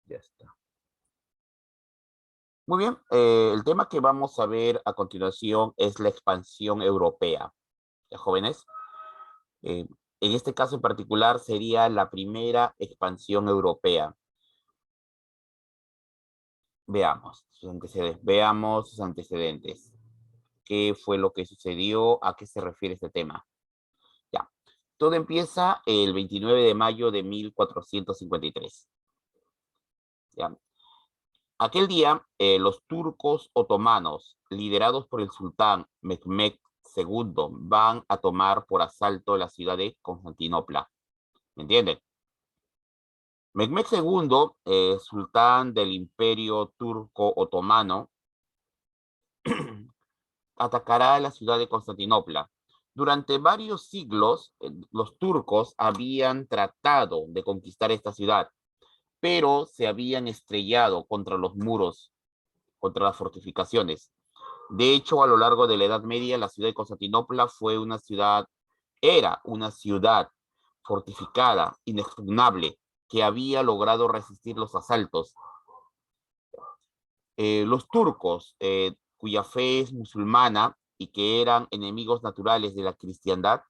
Ya está. Muy bien, el tema que vamos a ver a continuación es la expansión europea. ¿Ya, jóvenes? Eh, en este caso en particular sería la primera expansión europea. Veamos sus antecedentes. ¿Qué fue lo que sucedió? ¿A qué se refiere este tema? Ya. Todo empieza el 29 de mayo de 1453. ¿Ya? Aquel día, los turcos otomanos, liderados por el sultán Mehmed II, van a tomar por asalto la ciudad de Constantinopla. ¿Me entienden? Mehmed II, sultán del Imperio Turco Otomano, atacará la ciudad de Constantinopla. Durante varios siglos, los turcos habían tratado de conquistar esta ciudad, pero se habían estrellado contra los muros, contra las fortificaciones. De hecho, a lo largo de la Edad Media, la ciudad de Constantinopla era una ciudad fortificada, inexpugnable, que había logrado resistir los asaltos. Los turcos, cuya fe es musulmana y que eran enemigos naturales de la cristiandad,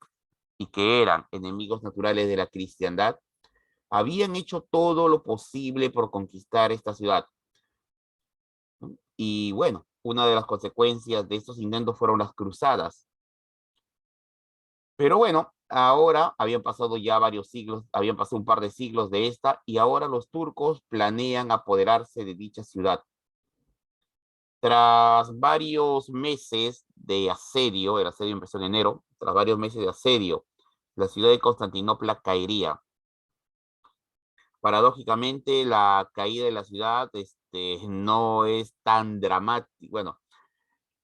habían hecho todo lo posible por conquistar esta ciudad. Y bueno, una de las consecuencias de estos intentos fueron las cruzadas. Pero bueno, ahora habían pasado ya varios siglos, habían pasado un par de siglos de esta, y ahora los turcos planean apoderarse de dicha ciudad. Tras varios meses de asedio, el asedio empezó en enero, tras varios meses de asedio, la ciudad de Constantinopla caería. Paradójicamente, la caída de la ciudad no es tan dramática. Bueno,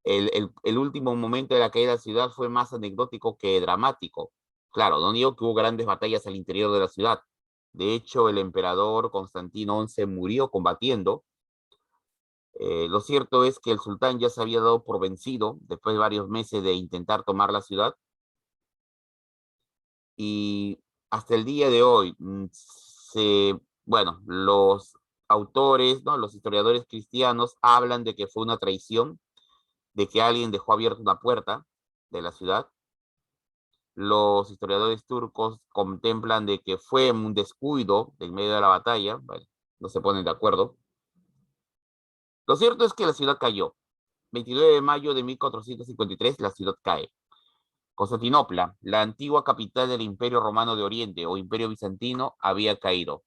el último momento de la caída de la ciudad fue más anecdótico que dramático. Claro, no digo que hubo grandes batallas al interior de la ciudad. De hecho, el emperador Constantino XI murió combatiendo. Lo cierto es que el sultán ya se había dado por vencido después de varios meses de intentar tomar la ciudad. Y hasta el día de hoy, bueno, los autores, ¿no? Los historiadores cristianos hablan de que fue una traición, de que alguien dejó abierta una puerta de la ciudad. Los historiadores turcos contemplan de que fue un descuido en medio de la batalla. Bueno, no se ponen de acuerdo. Lo cierto es que la ciudad cayó. 29 de mayo de 1453, la ciudad cae. Constantinopla, la antigua capital del Imperio Romano de Oriente o Imperio Bizantino, había caído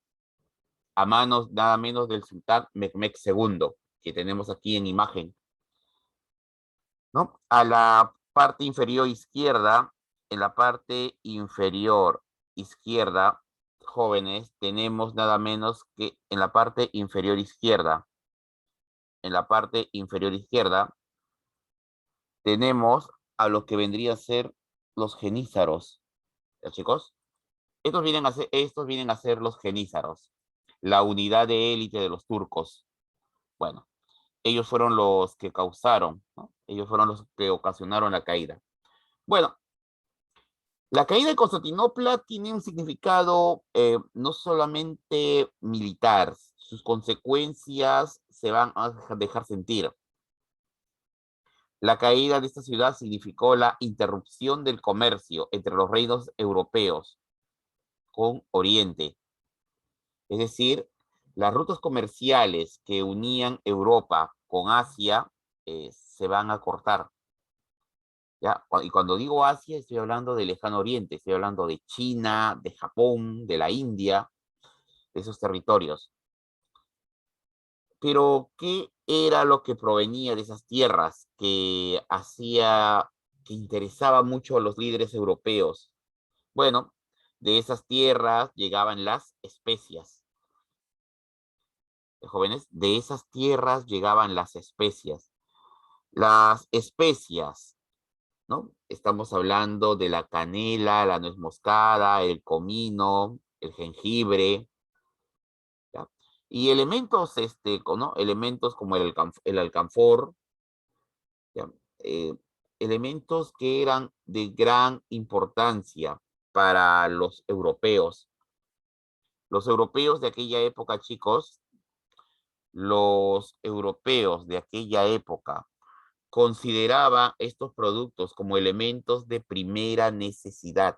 a manos nada menos del sultán Mehmed II, que tenemos aquí en imagen, ¿no? A la parte inferior izquierda, en la parte inferior izquierda, jóvenes, tenemos nada menos que en la parte inferior izquierda, tenemos a lo que vendría a ser los genízaros. ¿Ya, chicos? Estos vienen a ser los genízaros, la unidad de élite de los turcos. Bueno, ellos fueron los que causaron, ¿no? Ellos fueron los que ocasionaron la caída. Bueno, la caída de Constantinopla tiene un significado no solamente militar, sus consecuencias se van a dejar sentir. La caída de esta ciudad significó la interrupción del comercio entre los reinos europeos con Oriente. Es decir, las rutas comerciales que unían Europa con Asia se van a cortar. ¿Ya? Y cuando digo Asia, estoy hablando del lejano oriente, estoy hablando de China, de Japón, de la India, de esos territorios. Pero, ¿qué era lo que provenía de esas tierras que interesaba mucho a los líderes europeos? Bueno, de esas tierras llegaban las especias. Jóvenes, de esas tierras llegaban las especias. Las especias, ¿no? Estamos hablando de la canela, la nuez moscada, el comino, el jengibre, ¿ya? Y elementos, ¿no? Elementos como el alcanfor, ¿ya? Eh, elementos que eran de gran importancia para los europeos. Los europeos de aquella época, chicos, los europeos de aquella época consideraban estos productos como elementos de primera necesidad.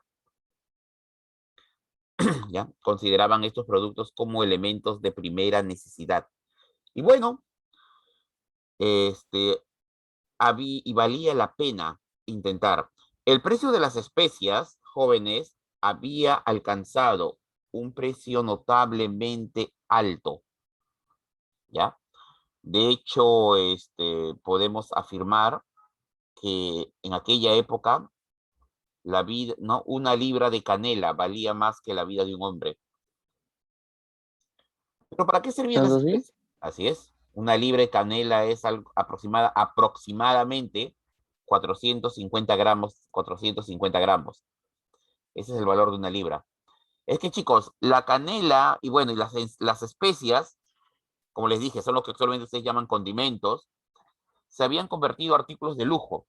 ¿Ya? Consideraban estos productos como elementos de primera necesidad. Y bueno, y valía la pena intentar. El precio de las especias, jóvenes, había alcanzado un precio notablemente alto, ¿ya? De hecho, podemos afirmar que en aquella época la vida, ¿no? Una libra de canela valía más que la vida de un hombre. ¿Pero para qué servían las ¿Tanto así? especies? Así es. Una libra de canela es aproximadamente 450 gramos, 450 gramos. Ese es el valor de una libra. Es que, chicos, la canela y bueno, y las especias, como les dije, son lo que actualmente ustedes llaman condimentos, se habían convertido en artículos de lujo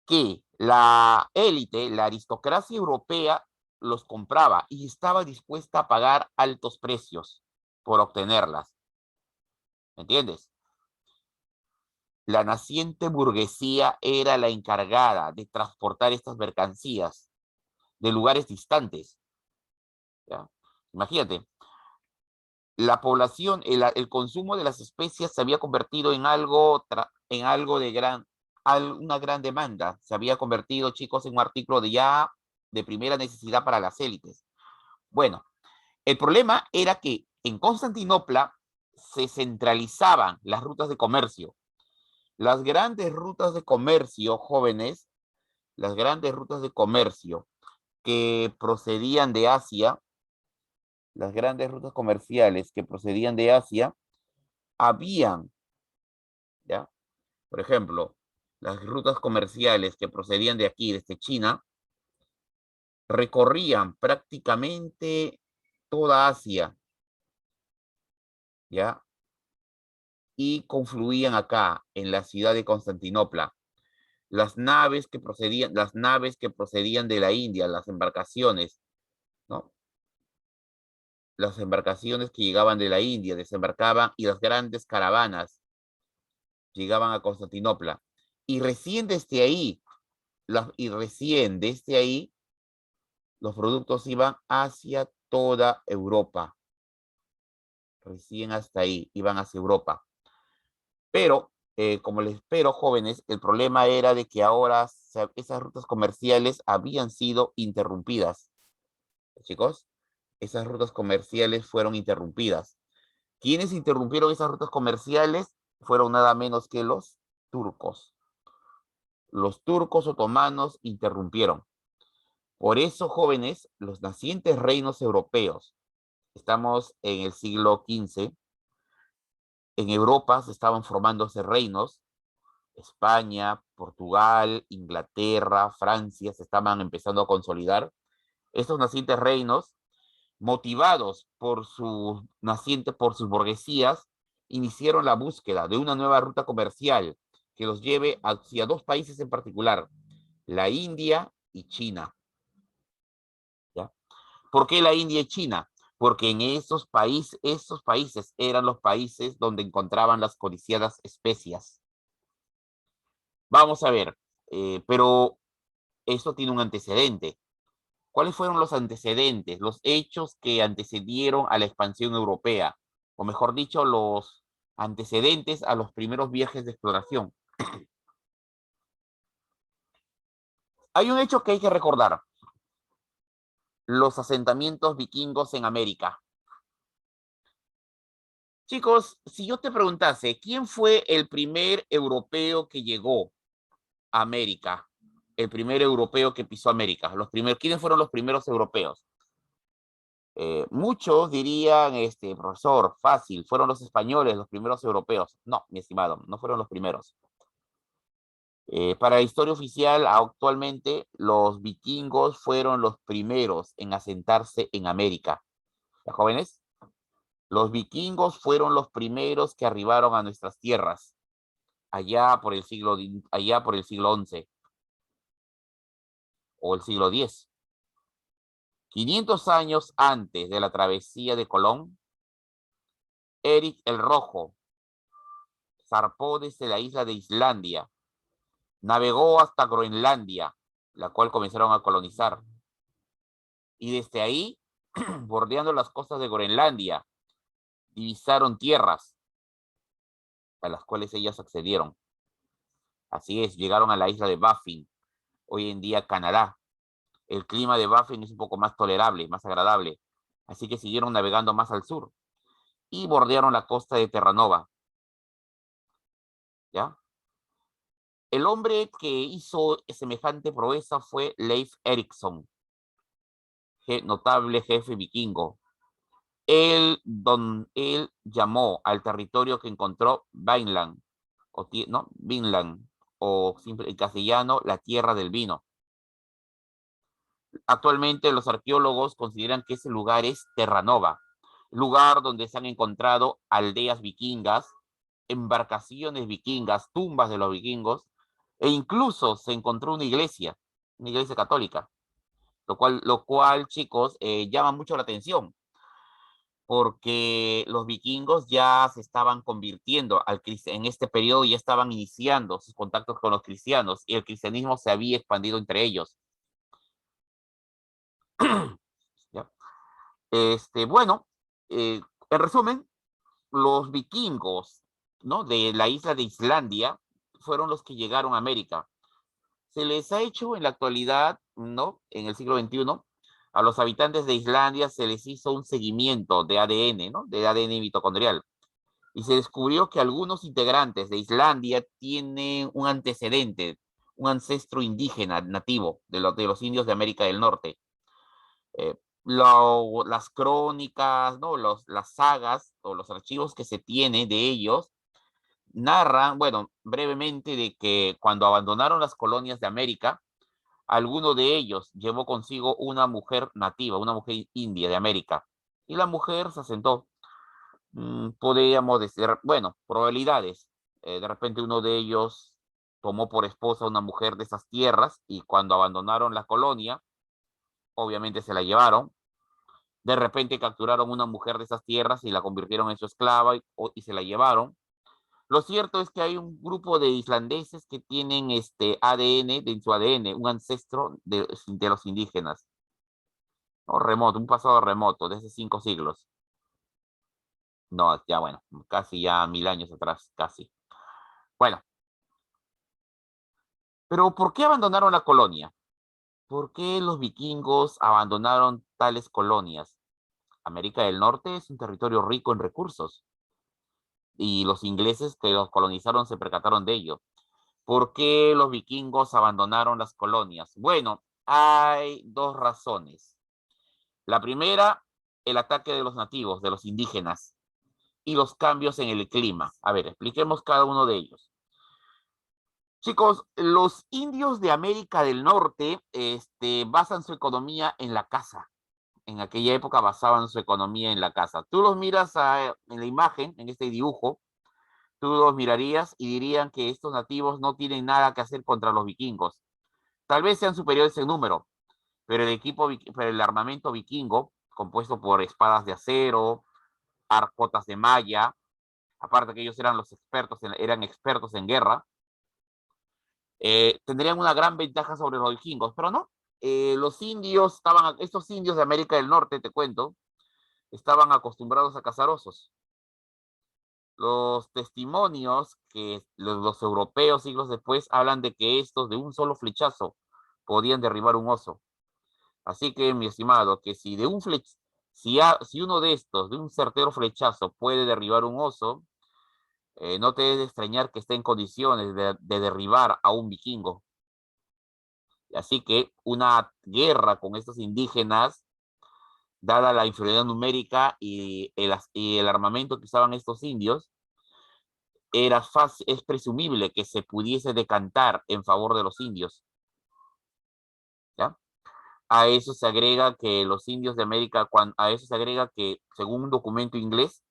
que la élite, la aristocracia europea, los compraba y estaba dispuesta a pagar altos precios por obtenerlas. ¿Me entiendes? La naciente burguesía era la encargada de transportar estas mercancías de lugares distantes. ¿Ya? Imagínate, la población, el consumo de las especias se había convertido en algo de una gran demanda. Se había convertido, chicos, en un artículo de primera necesidad para las élites. Bueno, el problema era que en Constantinopla se centralizaban las rutas de comercio. Las grandes rutas de comercio, jóvenes, las grandes rutas de comercio que procedían de Asia, las grandes rutas comerciales que procedían de Asia, habían, ¿ya? Por ejemplo, las rutas comerciales que procedían de aquí, desde China, recorrían prácticamente toda Asia, ¿ya? Y confluían acá, en la ciudad de Constantinopla. Las naves que procedían de la India, las embarcaciones, ¿no? Las embarcaciones que llegaban de la India, desembarcaban y las grandes caravanas llegaban a Constantinopla. Y recién desde ahí, los productos iban hacia toda Europa. Recién hasta ahí, iban hacia Europa. Pero, como les espero, jóvenes, el problema era de que ahora esas rutas comerciales habían sido interrumpidas. Chicos, esas rutas comerciales fueron interrumpidas. ¿Quiénes interrumpieron esas rutas comerciales? Fueron nada menos que los turcos. Los turcos otomanos interrumpieron. Por eso, jóvenes, los nacientes reinos europeos, estamos en el siglo XV, en Europa se estaban formándose reinos, España, Portugal, Inglaterra, Francia se estaban empezando a consolidar. Estos nacientes reinos, motivados por sus burguesías, iniciaron la búsqueda de una nueva ruta comercial que los lleve hacia dos países en particular, la India y China. ¿Ya? ¿Por qué la India y China? Porque en esos países eran los países donde encontraban las codiciadas especias. Vamos a ver, pero esto tiene un antecedente. ¿Cuáles fueron los antecedentes, los hechos que antecedieron a la expansión europea? O mejor dicho, los antecedentes a los primeros viajes de exploración. Hay un hecho que hay que recordar. Los asentamientos vikingos en América. Chicos, si yo te preguntase, ¿quién fue el primer europeo que llegó a América? El primer europeo que pisó América. ¿Quiénes fueron los primeros europeos? Muchos dirían, profesor, fácil, fueron los españoles los primeros europeos. No, mi estimado, no fueron los primeros. Para la historia oficial, actualmente, los vikingos fueron los primeros en asentarse en América. ¿Ya, jóvenes? Los vikingos fueron los primeros que arribaron a nuestras tierras, allá por el siglo XI o el siglo X. 500 años antes de la travesía de Colón, Eric el Rojo zarpó desde la isla de Islandia, navegó hasta Groenlandia, la cual comenzaron a colonizar. Y desde ahí, bordeando las costas de Groenlandia, divisaron tierras a las cuales ellas accedieron. Así es, llegaron a la isla de Baffin, hoy en día Canadá. El clima de Baffin es un poco más tolerable, más agradable. Así que siguieron navegando más al sur y bordearon la costa de Terranova. ¿Ya? El hombre que hizo semejante proeza fue Leif Erikson, notable jefe vikingo. Él llamó al territorio que encontró Vinland, ¿no? Vinland, o en castellano, la tierra del vino. Actualmente los arqueólogos consideran que ese lugar es Terranova, lugar donde se han encontrado aldeas vikingas, embarcaciones vikingas, tumbas de los vikingos, e incluso se encontró una iglesia católica, lo cual chicos, llama mucho la atención, porque los vikingos ya se estaban convirtiendo en este periodo, ya estaban iniciando sus contactos con los cristianos, y el cristianismo se había expandido entre ellos. ¿Ya? Bueno, en resumen, los vikingos, ¿no? De la isla de Islandia fueron los que llegaron a América. Se les ha hecho en la actualidad, ¿no? En el siglo XXI, a los habitantes de Islandia se les hizo un seguimiento de ADN, ¿no? De ADN mitocondrial. Y se descubrió que algunos integrantes de Islandia tienen un antecedente, un ancestro indígena nativo de los indios de América del Norte. Eh, las crónicas, ¿no? Las sagas o los archivos que se tiene de ellos narran, bueno, brevemente de que cuando abandonaron las colonias de América, alguno de ellos llevó consigo una mujer nativa, una mujer india de América, y la mujer se asentó. Podríamos decir, bueno, probabilidades. De repente uno de ellos tomó por esposa a una mujer de esas tierras y cuando abandonaron la colonia, obviamente se la llevaron. De repente capturaron una mujer de esas tierras y la convirtieron en su esclava y se la llevaron. Lo cierto es que hay un grupo de islandeses que tienen ADN, en su ADN, un ancestro de los indígenas, ¿no? Remoto, un pasado remoto, desde 5 siglos. No, ya bueno, casi ya 1000 años atrás, casi. Bueno, pero ¿por qué abandonaron la colonia? ¿Por qué los vikingos abandonaron tales colonias? América del Norte es un territorio rico en recursos y los ingleses que los colonizaron se percataron de ello. ¿Por qué los vikingos abandonaron las colonias? Bueno, hay dos razones. La primera, el ataque de los nativos, de los indígenas, y los cambios en el clima. A ver, expliquemos cada uno de ellos. Chicos, los indios de América del Norte basan su economía en la caza. En aquella época basaban su economía en la caza. Tú los miras en la imagen, en este dibujo, tú los mirarías y dirían que estos nativos no tienen nada que hacer contra los vikingos. Tal vez sean superiores en número, pero el armamento vikingo, compuesto por espadas de acero, arcotas de malla, aparte que ellos eran expertos en guerra, tendrían una gran ventaja sobre los vikingos, pero no. Estos indios de América del Norte, te cuento, estaban acostumbrados a cazar osos. Los testimonios que los europeos siglos después hablan de que estos de un solo flechazo podían derribar un oso. Así que, mi estimado, que si uno de estos, de un certero flechazo, puede derribar un oso, no te debe extrañar que esté en condiciones de derribar a un vikingo. Así que una guerra con estos indígenas, dada la inferioridad numérica y el armamento que usaban estos indios, es presumible que se pudiese decantar en favor de los indios. ¿Ya? A eso se agrega que los indios de América, a eso se agrega que, según un documento inglés,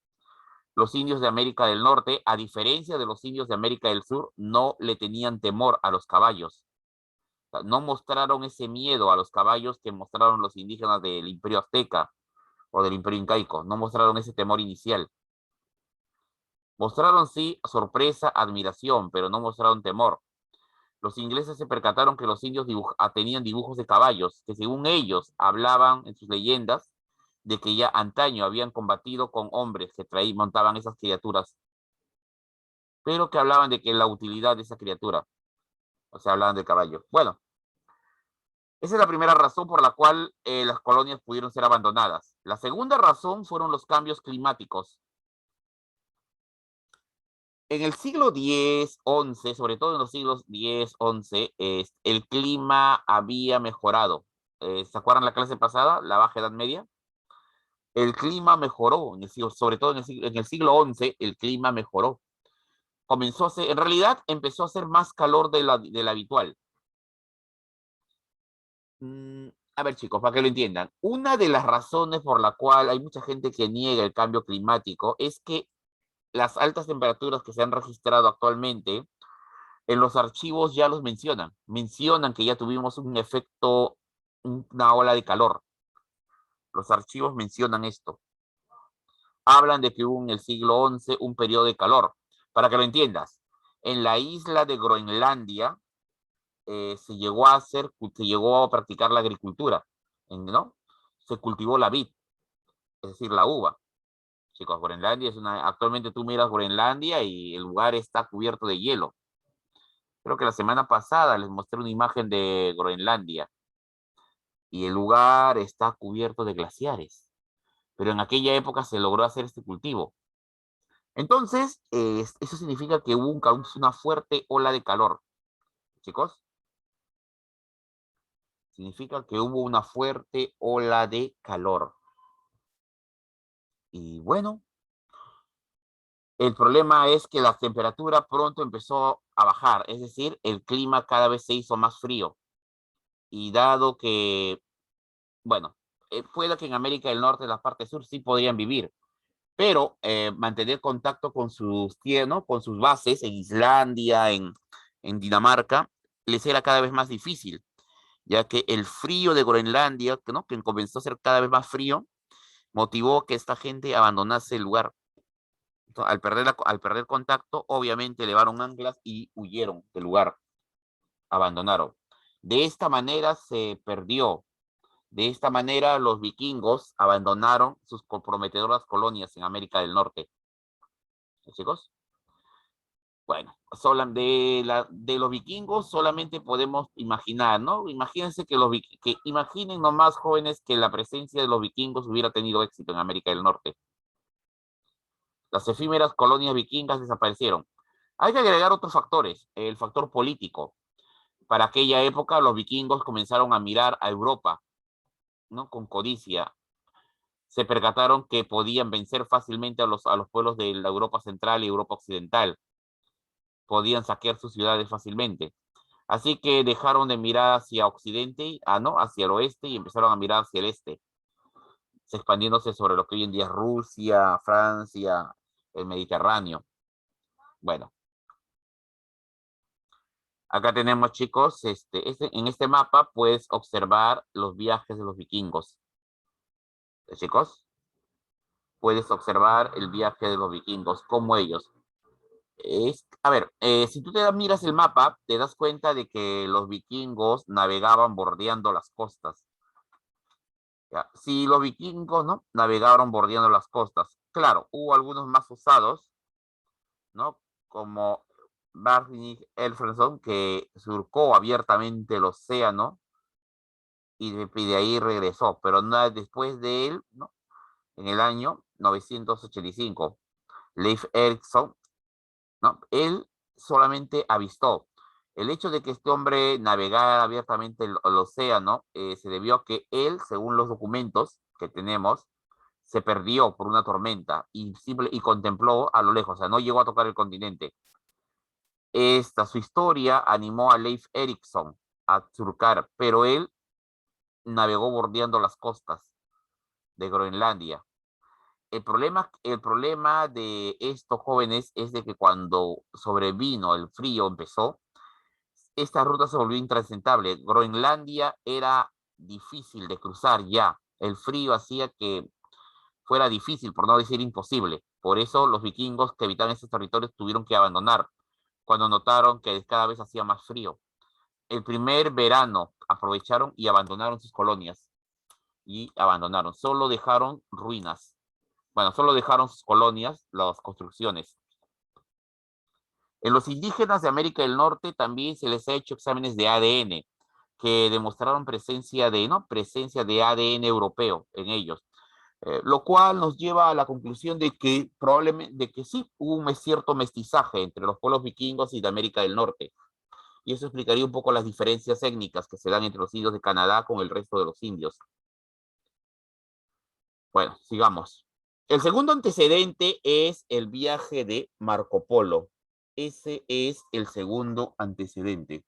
los indios de América del Norte, a diferencia de los indios de América del Sur, no le tenían temor a los caballos. O sea, no mostraron ese miedo a los caballos que mostraron los indígenas del Imperio Azteca o del Imperio Incaico. No mostraron ese temor inicial. Mostraron sí sorpresa, admiración, pero no mostraron temor. Los ingleses se percataron que los indios tenían dibujos de caballos, que según ellos hablaban en sus leyendas de que ya antaño habían combatido con hombres que montaban esas criaturas, pero que hablaban de que la utilidad de esa criatura, o sea, hablaban del caballo. Bueno, esa es la primera razón por la cual las colonias pudieron ser abandonadas. La segunda razón fueron los cambios climáticos. En el siglo X, XI, sobre todo en los siglos X, XI, el clima había mejorado. ¿Se acuerdan la clase pasada, la Baja Edad Media? El clima mejoró, sobre todo en el siglo XI, el clima mejoró. Comenzó a ser, en realidad empezó a ser más calor de la habitual. A ver, chicos, para que lo entiendan, una de las razones por la cual hay mucha gente que niega el cambio climático es que las altas temperaturas que se han registrado actualmente en los archivos ya los mencionan que ya tuvimos un efecto, una ola de calor. Los archivos mencionan esto. Hablan de que hubo en el siglo XI un periodo de calor. Para que lo entiendas, en la isla de Groenlandia se llegó a practicar la agricultura, ¿no? Se cultivó la vid, es decir, la uva. Chicos, Groenlandia actualmente tú miras Groenlandia y el lugar está cubierto de hielo. Creo que la semana pasada les mostré una imagen de Groenlandia y el lugar está cubierto de glaciares. Pero en aquella época se logró hacer este cultivo. Entonces, eso significa que hubo una fuerte ola de calor. Chicos, significa que hubo una fuerte ola de calor. Y bueno, el problema es que la temperatura pronto empezó a bajar, es decir, el clima cada vez se hizo más frío. Y dado que, bueno, puede que en América del Norte, en la parte sur, sí podrían vivir, pero mantener contacto con sus tierras, ¿no? Con sus bases en Islandia, en Dinamarca, les era cada vez más difícil, ya que el frío de Groenlandia, ¿no? Que comenzó a ser cada vez más frío, motivó que esta gente abandonase el lugar. Entonces, al perder contacto, obviamente elevaron anclas y huyeron del lugar, abandonaron. De esta manera se perdió. De esta manera los vikingos abandonaron sus comprometedoras colonias en América del Norte. Chicos, bueno, de los vikingos solamente podemos imaginar, ¿no? Imagínense que imaginen nomás jóvenes que la presencia de los vikingos hubiera tenido éxito en América del Norte. Las efímeras colonias vikingas desaparecieron. Hay que agregar otros factores, el factor político. Para aquella época los vikingos comenzaron a mirar a Europa, ¿no? Con codicia. Se percataron que podían vencer fácilmente a los pueblos de la Europa Central y Europa Occidental. Podían saquear sus ciudades fácilmente. Así que dejaron de mirar hacia Occidente, no, hacia el oeste y empezaron a mirar hacia el este, expandiéndose sobre lo que hoy en día es Rusia, Francia, el Mediterráneo. Bueno, acá tenemos, chicos, en este mapa puedes observar los viajes de los vikingos. Chicos, puedes observar el viaje de los vikingos, como ellos. A ver, si tú miras el mapa, te das cuenta de que los vikingos navegaban bordeando las costas. ¿Ya? Si los vikingos, ¿no? Navegaron bordeando las costas. Claro, hubo algunos más usados, ¿no? Como Barnig Elfredson, que surcó abiertamente el océano y de ahí regresó, pero nada después de él, ¿no? En el año 985, Leif Erikson, ¿no? Él solamente avistó. El hecho de que este hombre navegara abiertamente el océano se debió a que él, según los documentos que tenemos, se perdió por una tormenta y contempló a lo lejos, o sea, no llegó a tocar el continente. Su historia animó a Leif Erikson a surcar, pero él navegó bordeando las costas de Groenlandia. El problema de estos jóvenes es de que cuando sobrevino el frío, empezó, esta ruta se volvió intransitable. Groenlandia era difícil de cruzar ya. El frío hacía que fuera difícil, por no decir imposible. Por eso los vikingos que habitaban esos territorios tuvieron que abandonar cuando notaron que cada vez hacía más frío. El primer verano aprovecharon y abandonaron sus colonias. Y abandonaron. Solo dejaron ruinas. Bueno, solo dejaron sus colonias, las construcciones. En los indígenas de América del Norte también se les ha hecho exámenes de ADN que demostraron presencia de, ¿no? presencia de ADN europeo en ellos. Lo cual nos lleva a la conclusión de que probablemente, de que sí hubo un cierto mestizaje entre los pueblos vikingos y de América del Norte. Y eso explicaría un poco las diferencias étnicas que se dan entre los indios de Canadá con el resto de los indios. Bueno, sigamos. El segundo antecedente es el viaje de Marco Polo. Ese es el segundo antecedente.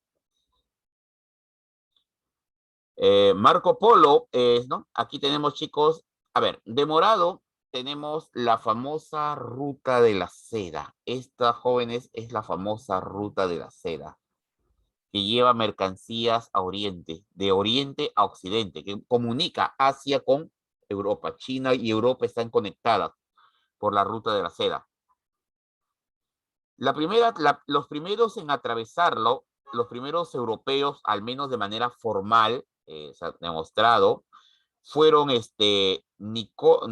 Marco Polo es, ¿no? Aquí tenemos, chicos, a ver, de morado tenemos la famosa ruta de la seda. Esta, jóvenes, es la famosa ruta de la seda, que lleva mercancías a Oriente, de Oriente a Occidente, que comunica Asia con Europa. China y Europa están conectadas por la ruta de la seda. Los primeros en atravesarlo, los primeros europeos, al menos de manera formal, se ha demostrado, fueron,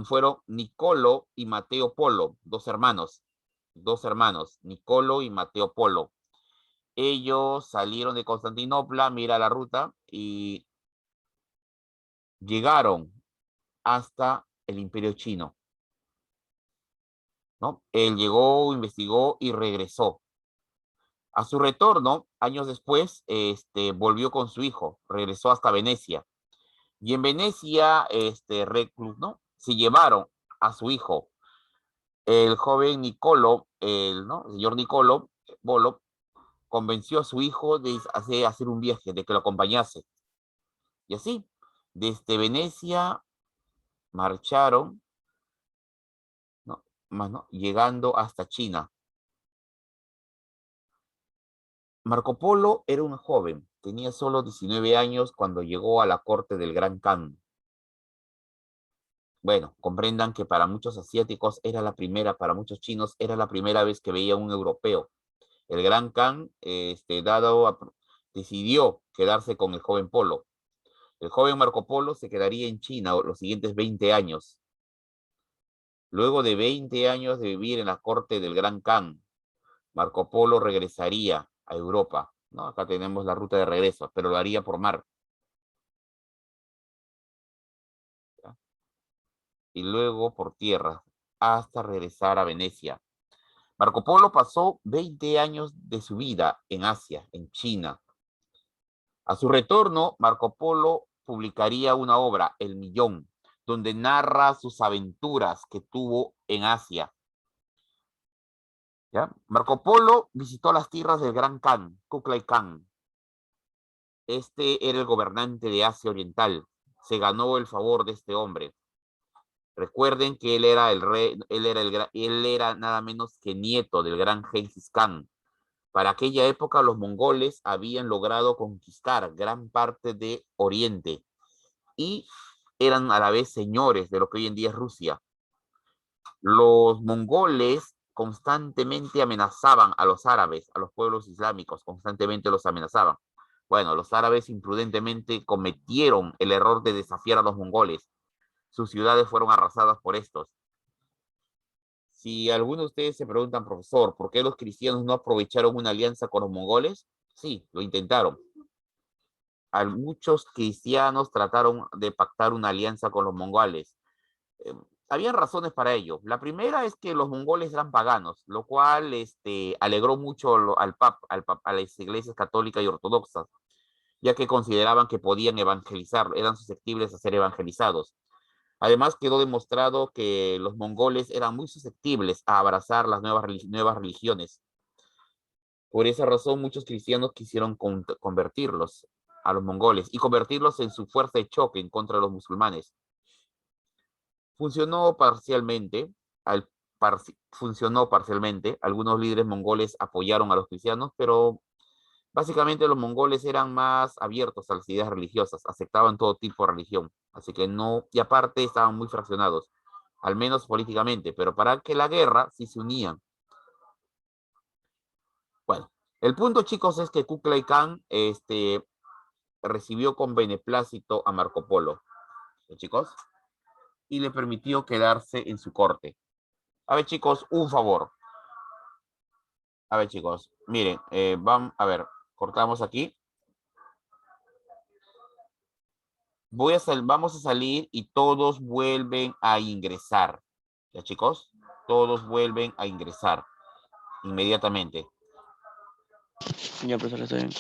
fueron Nicolo y Mateo Polo, dos hermanos, Nicolo y Mateo Polo. Ellos salieron de Constantinopla, mira la ruta, y llegaron hasta el Imperio Chino, ¿no? Él llegó, investigó y regresó. A su retorno, años después, volvió con su hijo, regresó hasta Venecia. Y en Venecia, ¿no? Se llevaron a su hijo, el joven Nicolo, ¿no? El señor Nicolo Bolo, convenció a su hijo de hacer un viaje, de que lo acompañase. Y así, desde Venecia marcharon, ¿no? Llegando hasta China. Marco Polo era un joven, tenía solo 19 años cuando llegó a la corte del Gran Khan. Bueno, comprendan que para muchos asiáticos era la primera, para muchos chinos era la primera vez que veía un europeo. El Gran Khan, decidió quedarse con el joven Polo. El joven Marco Polo se quedaría en China los siguientes 20 años. Luego de 20 años de vivir en la corte del Gran Khan, Marco Polo regresaría a Europa, ¿no? Acá tenemos la ruta de regreso, pero lo haría por mar. ¿Ya? Y luego por tierra, hasta regresar a Venecia. Marco Polo pasó 20 años de su vida en Asia, en China. A su retorno, Marco Polo publicaría una obra, El Millón, donde narra sus aventuras que tuvo en Asia. ¿Ya? Marco Polo visitó las tierras del Gran Khan, Kublai Khan. Este era el gobernante de Asia Oriental. Se ganó el favor de este hombre. Recuerden que él era el rey, él era nada menos que nieto del gran Genghis Khan. Para aquella época los mongoles habían logrado conquistar gran parte de Oriente y eran a la vez señores de lo que hoy en día es Rusia. Los mongoles constantemente amenazaban a los árabes, a los pueblos islámicos, constantemente los amenazaban. Bueno, los árabes imprudentemente cometieron el error de desafiar a los mongoles. Sus ciudades fueron arrasadas por estos. Si alguno de ustedes se preguntan, profesor, ¿por qué los cristianos no aprovecharon una alianza con los mongoles? Sí, lo intentaron. Muchos cristianos trataron de pactar una alianza con los mongoles. Habían razones para ello. La primera es que los mongoles eran paganos, lo cual alegró mucho a las iglesias católicas y ortodoxas, ya que consideraban que podían evangelizar, eran susceptibles a ser evangelizados. Además, quedó demostrado que los mongoles eran muy susceptibles a abrazar las nuevas religiones. Por esa razón, muchos cristianos quisieron convertirlos a los mongoles y convertirlos en su fuerza de choque en contra de los musulmanes. Funcionó parcialmente, funcionó parcialmente. Algunos líderes mongoles apoyaron a los cristianos, pero básicamente los mongoles eran más abiertos a las ideas religiosas, aceptaban todo tipo de religión, así que no, y aparte estaban muy fraccionados. al menos políticamente, pero para que la guerra sí se unían. Bueno, el punto, chicos, es que Kublai Khan recibió con beneplácito a Marco Polo, ¿sí, chicos? Y le permitió quedarse en su corte. A ver, chicos, un favor. A ver, chicos, miren, vamos a ver, cortamos aquí. Vamos a salir y todos vuelven a ingresar. ¿Ya, chicos? Todos vuelven a ingresar inmediatamente. Ya, profesor, está bien.